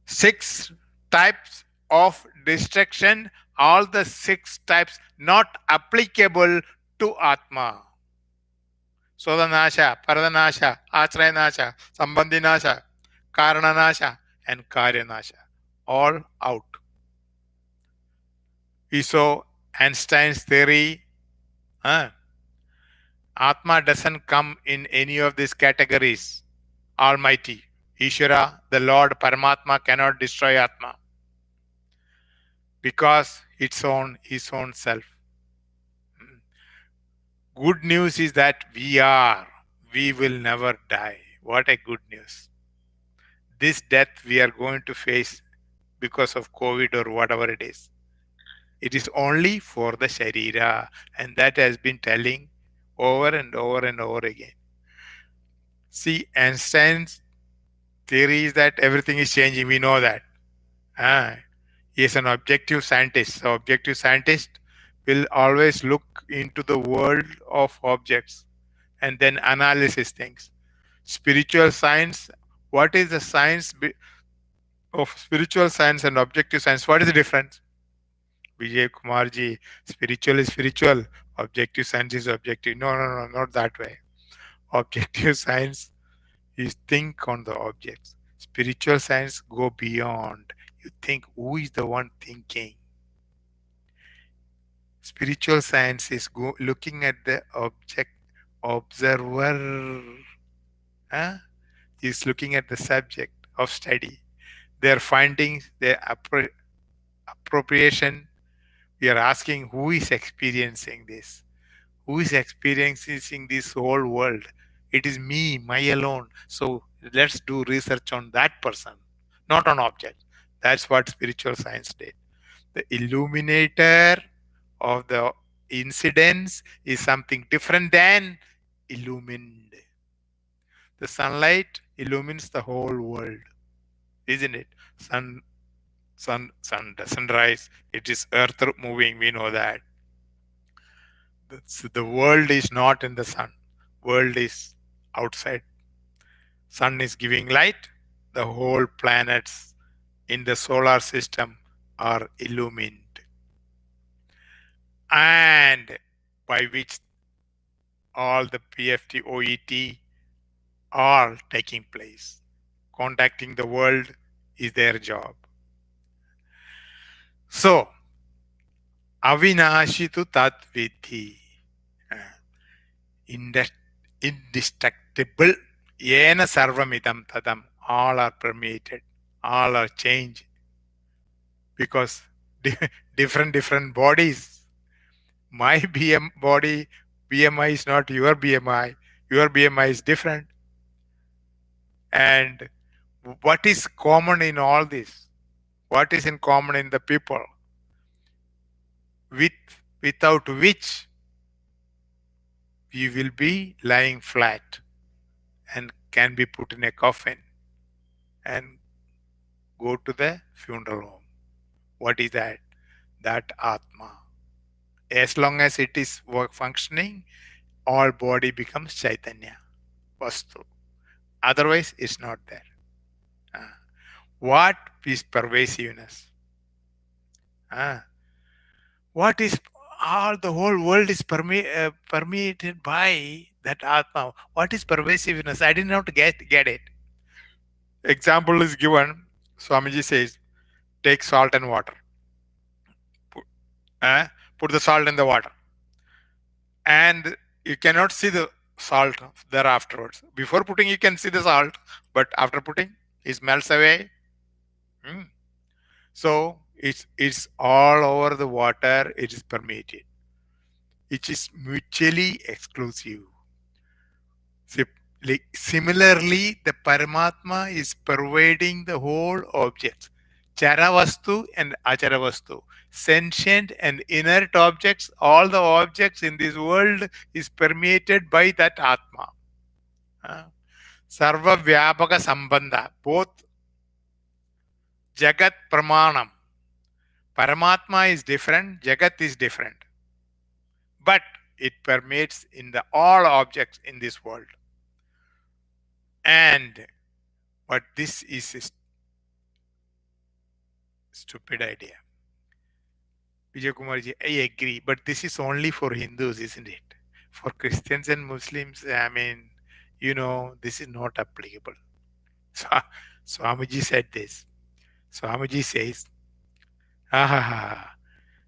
Six types of destruction. All the six types not applicable to Atma. Sodanasha, Paradanasha, Achrayanaša, Sambandhinasha, Karananasha, and Karyanasha. All out. We saw Einstein's theory. huh? Atma doesn't come in any of these categories. Almighty, Ishvara, the Lord Paramatma cannot destroy Atma because it's on his own self. Good news is that we will never die. What a good news. This death we are going to face because of COVID or whatever it is. It is only for the Sharira, and that has been telling over and over and over again. See, Einstein's theory is that everything is changing. We know that. Ah, he is an objective scientist. So, objective scientist will always look into the world of objects and then analysis things. Spiritual science. What is the science of spiritual science and objective science? What is the difference? Vijay Kumarji, spiritual is spiritual, objective science is objective. No, no, no, not that way. Objective science is think on the objects. Spiritual science go beyond. You think who is the one thinking. Spiritual science is looking at the object observer. Huh? Is looking at the subject of study. Their findings, their appropriation. We are asking who is experiencing this. Who is experiencing this whole world? It is me, my alone. So let's do research on that person, not on object. That's what spiritual science did. The illuminator of the incidents is something different than illumined. The sunlight illumines the whole world, isn't it? Sun doesn't rise. It is earth moving. We know that. The world is not in the sun. World is outside. Sun is giving light. The whole planets in the solar system are illumined, and by which all the PFT OET are taking place. Contacting the world is their job. So, avinashi tu tat vidhi. Indestructible. Yena sarvamidam tadam. All are permeated. All are changed. Because different bodies. My body BMI is not your BMI. Your BMI is different. And what is common in all this? What is in common in the people? Without which we will be lying flat and can be put in a coffin and go to the funeral home. What is that? That Atma. As long as it is functioning, all body becomes Chaitanya, Vastu. Otherwise, it's not there. What is pervasiveness? What is all the whole world is permeated by that Atma. What is pervasiveness? I did not get it. Example is given. Swamiji says, take salt and water. Put, put the salt in the water. And you cannot see the salt there afterwards. Before putting, you can see the salt, but after putting, it melts away. Hmm. So it's all over the water. It is permeated. It is mutually exclusive. Si- Similarly, the Paramatma is pervading the whole objects, Charavastu and Acharavastu, sentient and inert objects. All the objects in this world is permeated by that Atma. Uh, Sarva Vyapaka Sambandha, both Jagat Pramanam. Paramatma is different, Jagat is different, but it permeates in the all objects in this world. And but this is a stupid idea. Vijay Kumarji, I agree, but this is only for Hindus, isn't it? For Christians and Muslims, I mean, this is not applicable. So, Swamiji said this. Swamiji says, ah,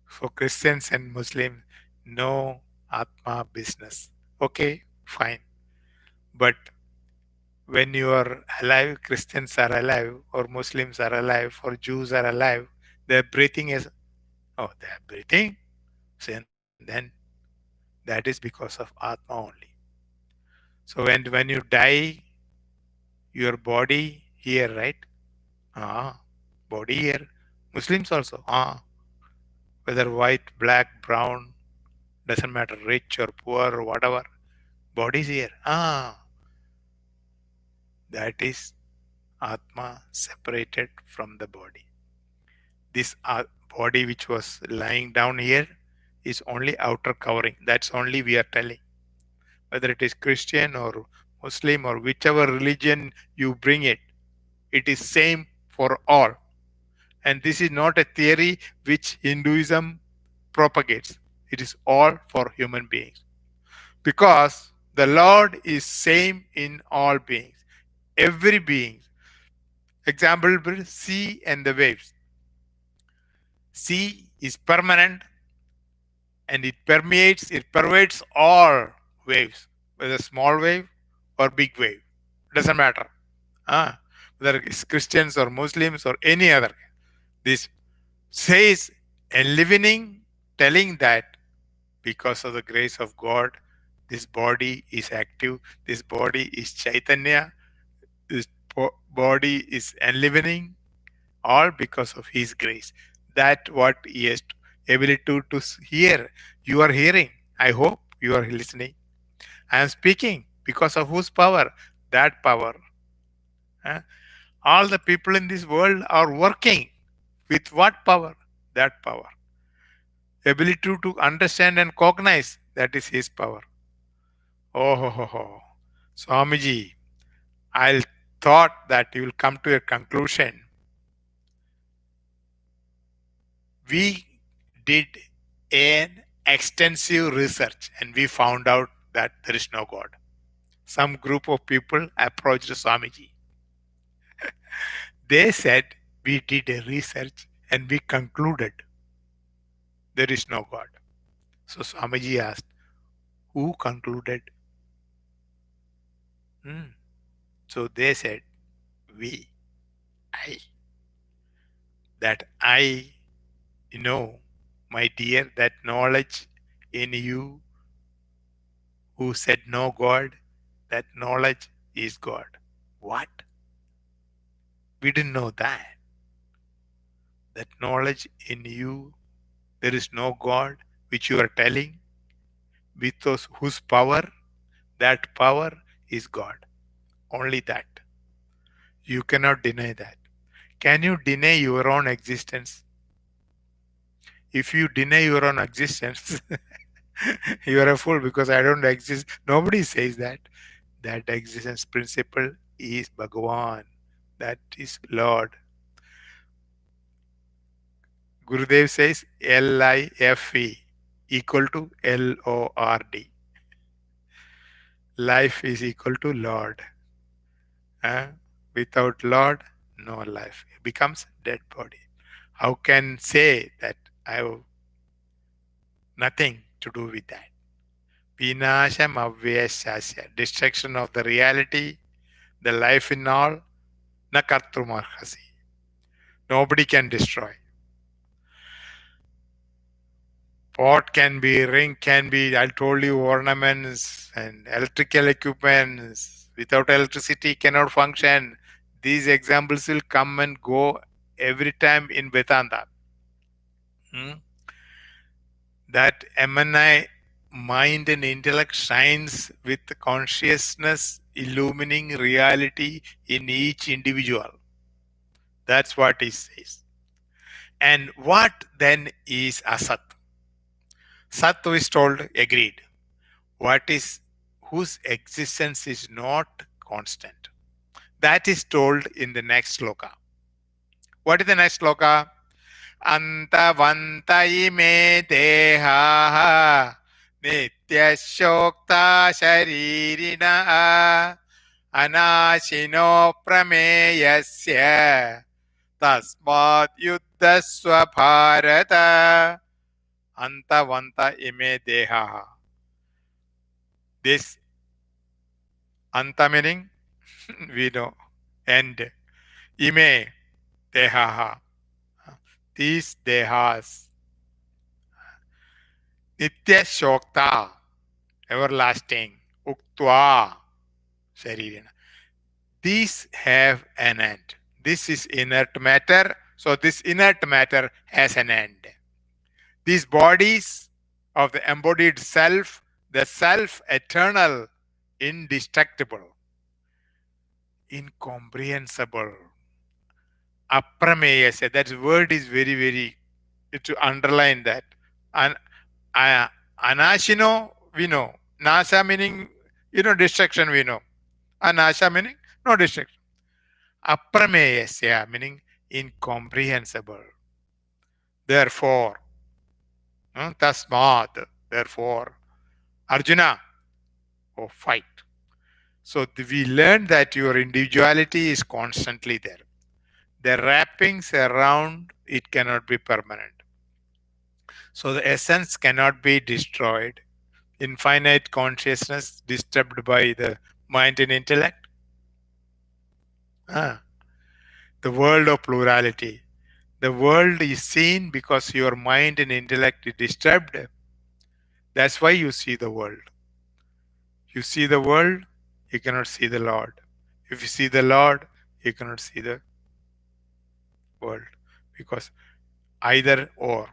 for Christians and Muslims, no Atma business. Okay, fine. But when you are alive, Christians are alive, or Muslims are alive, or Jews are alive, their breathing is, oh, they are breathing. So, and then that is because of Atma only. So when you die, your body here, right? Ah, body here. Muslims also. Whether white, black, brown, doesn't matter, rich or poor or whatever. Bodies here. That is Atma separated from the body. This body which was lying down here is only outer covering. That's only we are telling. Whether it is Christian or Muslim or whichever religion you bring it, it is same for all. And this is not a theory which Hinduism propagates. It is all for human beings. Because the Lord is same in all beings. Every being. Example, sea and the waves. Sea is permanent and it pervades all waves, whether small wave or big wave. Doesn't matter. Ah, whether it's Christians or Muslims or any other. This says enlivening, telling that because of the grace of God, this body is active, this body is Chaitanya, this body is enlivening, all because of His grace. That what He has ability to hear. You are hearing. I hope you are listening. I am speaking because of whose power? That power. Huh? All the people in this world are working with what power? That power. Ability to understand and cognize, that is his power. Oh, ho, ho, ho. Swamiji, I thought that you will come to a conclusion. We did an extensive research and we found out that there is no God. Some group of people approached Swamiji. They said, we did a research and we concluded there is no God. So Swamiji asked, who concluded? Hmm. So they said, we, I. That I know, my dear, that knowledge in you who said no God, that knowledge is God. What? We didn't know that. That knowledge in you, there is no God, which you are telling, with whose power, that power is God. Only that. You cannot deny that. Can you deny your own existence? If you deny your own existence, you are a fool because I don't exist. Nobody says that. That existence principle is Bhagavan. That is Lord. Gurudev says Life. equal to Lord. Life is equal to Lord. Uh, Without Lord, no life. It becomes dead body. How can say that I have nothing to do with that? Vinasham avyasasya, destruction of the reality, the life in all, na kartrumarhasi. Nobody can destroy. Pot can be, ring can be, I told you, ornaments and electrical equipments. Without electricity cannot function. These examples will come and go every time in Vedanta. Hmm? That MNI mind and intellect shines with consciousness illumining reality in each individual. That's what he says. And what then is asat? Sat is told, agreed. What is whose existence is not constant? That is told in the next sloka. What is the next sloka? Antavanta ime deha nityashokta sharirina anashino prameyasya tasmat yuddhasva bharata antavanta ime deha. This anta meaning we know, and ime deha, these dehas, nitya shokta, everlasting, uktva sharirina. These have an end. This is inert matter, so this inert matter has an end. These bodies of the embodied self, the self eternal, indestructible, incomprehensible, aprameyasya. That word is very, very, to underline that. And anashino, we know. Nasa meaning, destruction, we know. Anasha meaning no destruction. Aprameyasya meaning incomprehensible. Therefore, tasmad, therefore, Arjuna, oh, fight. So we learn that your individuality is constantly there. The wrappings around it cannot be permanent. So the essence cannot be destroyed. Infinite consciousness disturbed by the mind and intellect. The world of plurality. The world is seen because your mind and intellect is disturbed. That's why you see the world. You see the world, you cannot see the Lord. If you see the Lord, you cannot see the world. Because either or.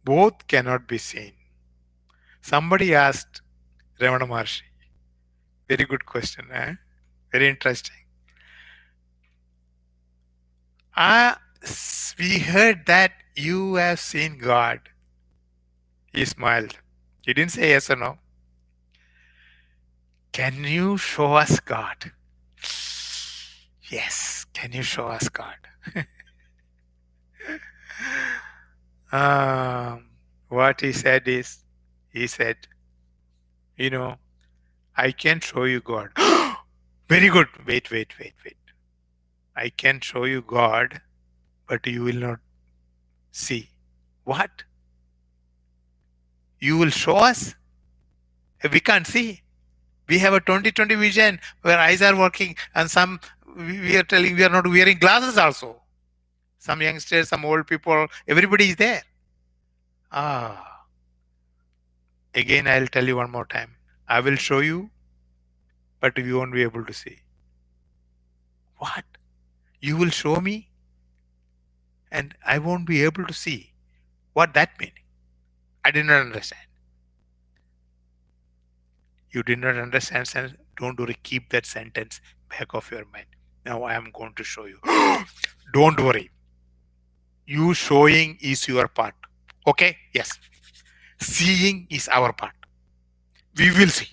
Both cannot be seen. Somebody asked Ramana Maharshi. Very good question. Very interesting. We heard that you have seen God. He smiled. He didn't say yes or no. Can you show us God? Yes. Can you show us God? What he said is, he said, I can show you God. Very good. Wait. I can show you God, but you will not see. What? You will show us? We can't see. We have a 20/20 vision where eyes are working, and some we are telling we are not wearing glasses also. Some youngsters, some old people, everybody is there. Again, I'll tell you one more time. I will show you, but you won't be able to see. What? You will show me, and I won't be able to see. What that mean? I did not understand. You did not understand, and don't worry, keep that sentence back of your mind. Now I am going to show you. Don't worry. You showing is your part. Okay? Yes. Seeing is our part. We will see.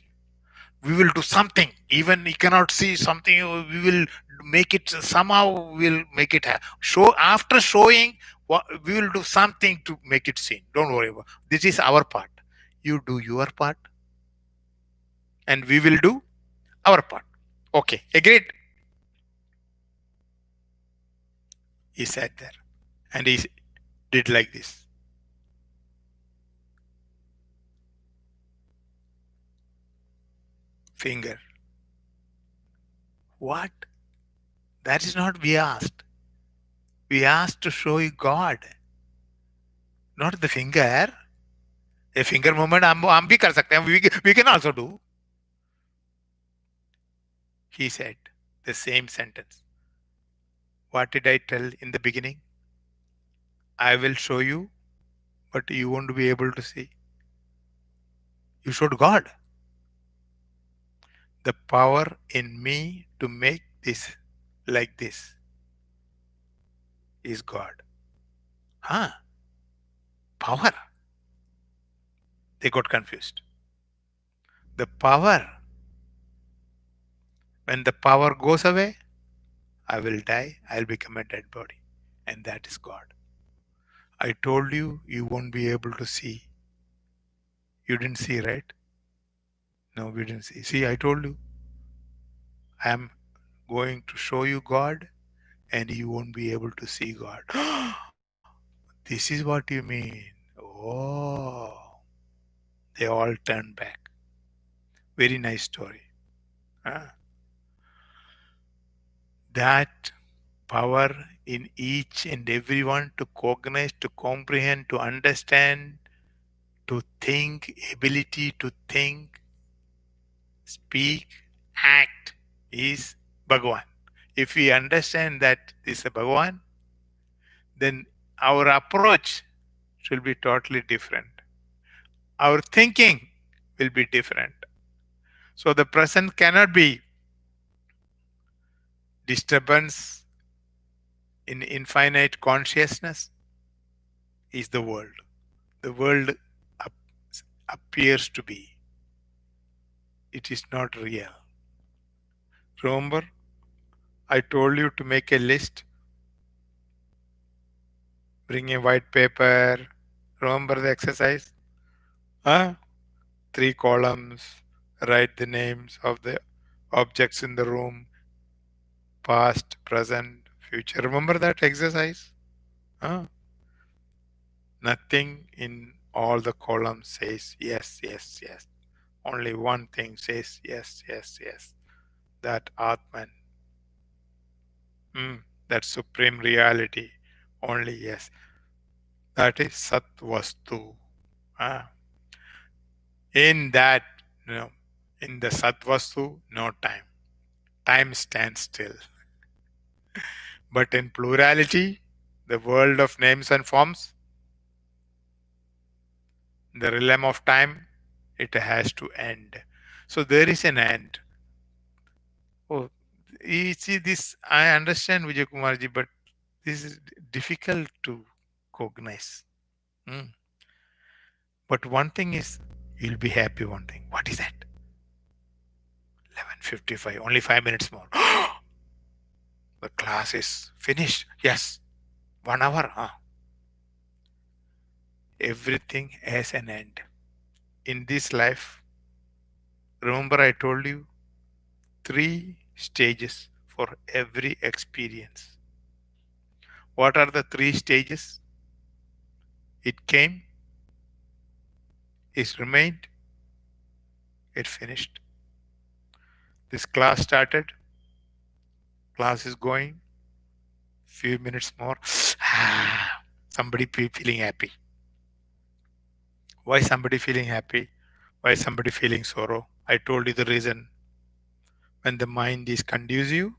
We will do something. Even you cannot see something, we will make it somehow. We'll make it show. After showing, We will do something to make it seen. Don't worry about this. Is our part. You do your part, and we will do our part. Okay, agreed. He sat there and he did like this. Finger. What? That is not we asked. We asked to show you God, not the finger. A finger movement हम भी कर सकते हैं. We can also do. He said the same sentence. What did I tell in the beginning? I will show you, but you won't be able to see. You showed God. The power in me to make this like this is God. Huh? Power. They got confused. The power. When the power goes away, I will die. I'll become a dead body. And that is God. I told you, you won't be able to see. You didn't see, right? No, we didn't see. See, I told you, I am going to show you God and you won't be able to see God. This is what you mean. Oh, they all turned back. Very nice story. Ah, that power in each and everyone to cognize, to comprehend, to understand, to think, ability to think, speak, act is Bhagavan. If we understand that this is a Bhagavan, then our approach should be totally different. Our thinking will be different. So the present cannot be disturbance in infinite consciousness is the world. The world ap- appears to be. It is not real. Remember, I told you to make a list, bring a white paper. Remember the exercise? Huh? 3 columns, write the names of the objects in the room, past, present, future. Remember that exercise? Huh? Nothing in all the columns says yes, yes, yes. Only one thing says yes, yes, yes. That Atman, that supreme reality, only yes. That is Sat Vastu. Ah, in that, you know, in the Sat Vastu, no time. Time stands still. But in plurality, the world of names and forms, the realm of time, it has to end. So there is an end. Oh, you see this, I understand Vijay Kumarji, but this is difficult to cognize. Mm. But one thing is, you'll be happy one thing. What is that? 11:55, only 5 minutes more. The class is finished. Yes, 1 hour. Huh? Everything has an end. In this life, remember I told you 3 stages for every experience. What are the 3 stages? It came, it remained, it finished. This class started, class is going, few minutes more. Somebody feeling happy. Why somebody feeling happy? Why somebody feeling sorrow? I told you the reason. When the mind is conducive,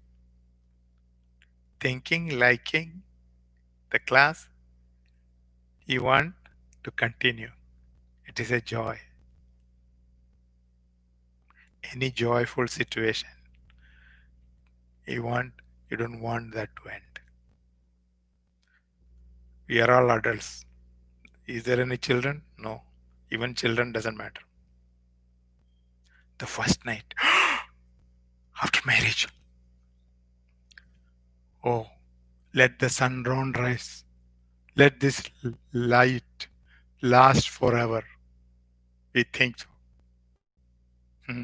thinking, liking the class, you want to continue. It is a joy. Any joyful situation, you don't want that to end. We are all adults. Is there any children? No. Even children doesn't matter. The first night after marriage. Oh, let the sun round rise. Let this light last forever. We think so. Hmm.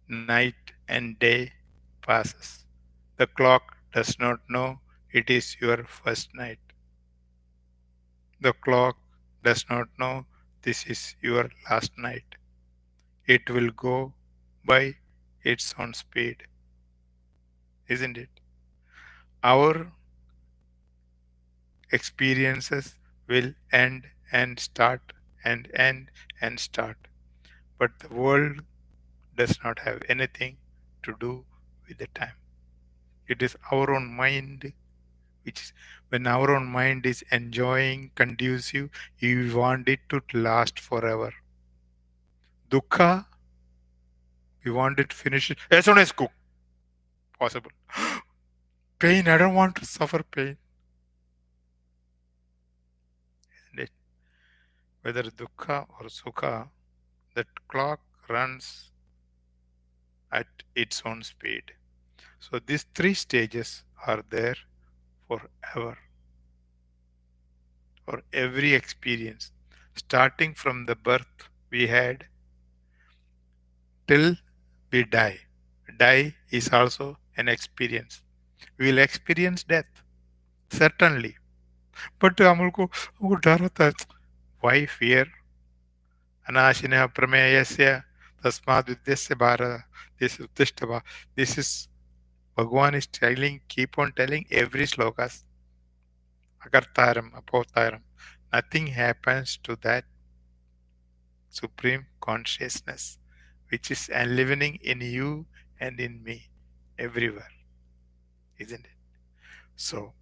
Night and day passes. The clock does not know it is your first night. The clock does not know this is your last night. It will go by its own speed, isn't it? Our experiences will end and start. But the world does not have anything to do with the time. It is our own mind, which is when our own mind is enjoying, conducive, you want it to last forever. Dukkha, we want it to finish it as soon as possible. Pain, I don't want to suffer pain. And whether dukkha or sukha, that clock runs at its own speed. So these three stages are there forever for every experience, starting from the birth we had till we die. Die is also an experience. We will experience death, certainly. But हमको डर होता है. Why fear? अनाशिनः प्रमेयस्य तस्माद् युद्धस्य Bharat. This is Uttishtava. This is Bhagwan is telling, keep on telling every slokas. Akartaram, apotaram. Nothing happens to that supreme consciousness, which is enlivening in you and in me, everywhere, isn't it? So,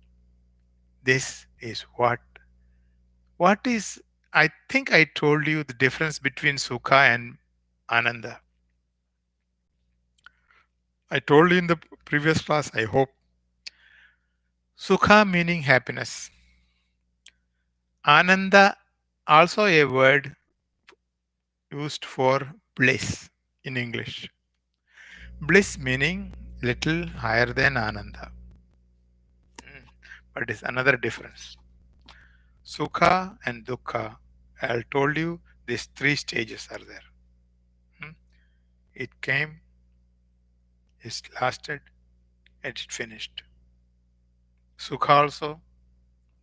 this is what is, I think I told you the difference between Sukha and Ananda. I told you in the previous class, I hope. Sukha meaning happiness. Ananda, also a word used for bliss in English. Bliss meaning little higher than Ananda. But it's another difference. Sukha and Dukkha, I told you these three stages are there. Hmm? It came, it lasted, and it finished. Sukha also,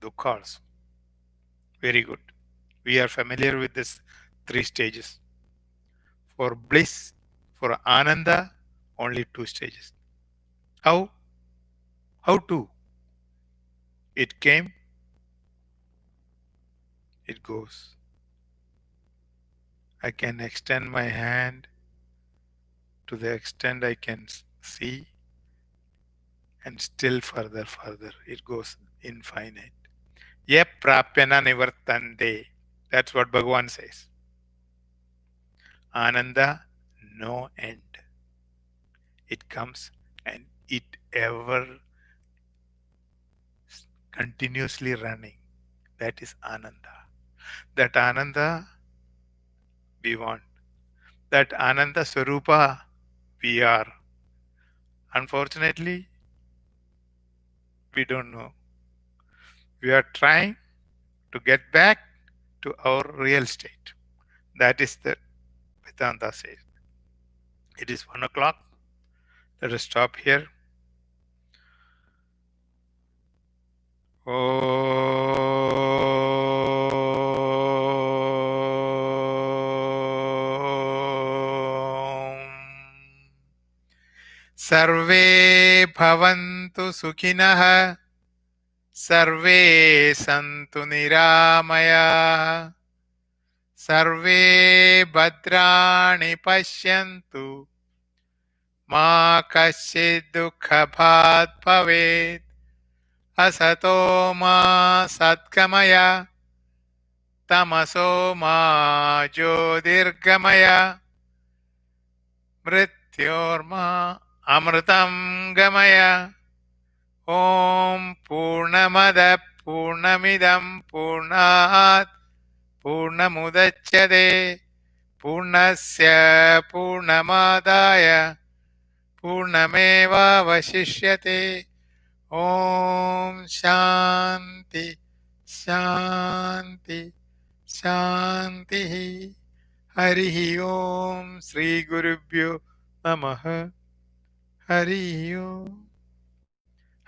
Dukkha also. Very good. We are familiar with these three stages. For bliss, for Ananda, only two stages. How? How to? It came, it goes. I can extend my hand to the extent I can see, and still further, it goes infinite. Ye prapyana nivartante. That's what Bhagavan says. Ananda, no end. It comes and it ever continuously running. That is Ananda. That Ananda we want. That Ananda Swarupa we are. Unfortunately, we don't know. We are trying to get back to our real state. That is the Vedanta says. It is 1 o'clock. Let us stop here. सर्वे भवन्तु सुखिनः सर्वे सन्तु निरामयाः सर्वे भद्राणि पश्यन्तु मा कश्चित् दुःखभाग् भवेत् असतो मा सद्गमय तमसो मा ज्योतिर्गमय मृत्योर्मा अमृतं गमय ॐ पूर्णमदः पूर्णमिदं पूर्णात् पूर्णमुदच्यते पूर्णस्य पूर्णमादाय पूर्णमेवावशिष्यते ॐ शान्ति शांति शांति हरि ओम श्री गुरुभ्यो नमः हरि ओम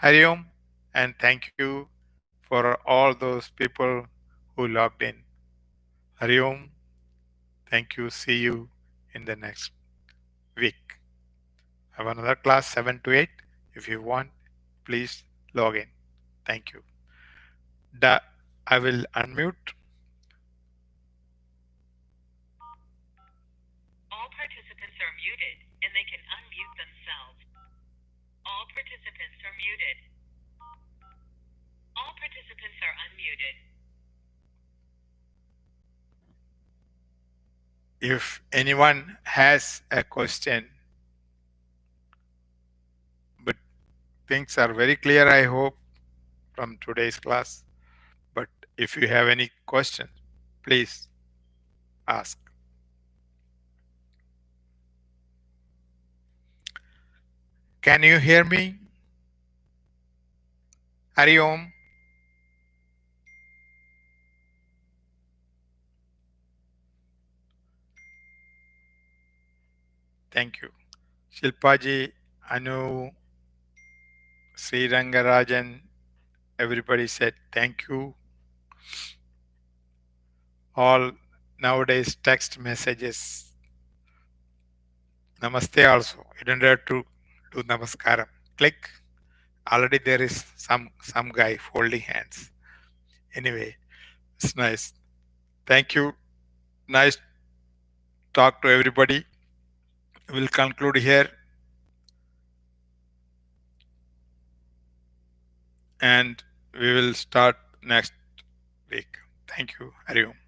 हरि ओम and thank you for all those people who logged in. Hari Om. Thank you. See you in the next week. I have another class 7 to 8. If you want, please log in. Thank you. I will unmute. All participants are muted and they can unmute themselves. All participants are muted. All participants are unmuted. If anyone has a question, but things are very clear, I hope, from today's class. But if you have any questions, please ask. Can you hear me? Hari Om. Thank you. Shilpaji, Anu, Sri Rangarajan, everybody said thank you. All nowadays text messages. Namaste also. You don't have to do namaskaram. Click. Already there is some guy folding hands. Anyway, it's nice. Thank you. Nice talk to everybody. We'll conclude here and we will start next week. Thank you. Hari Om.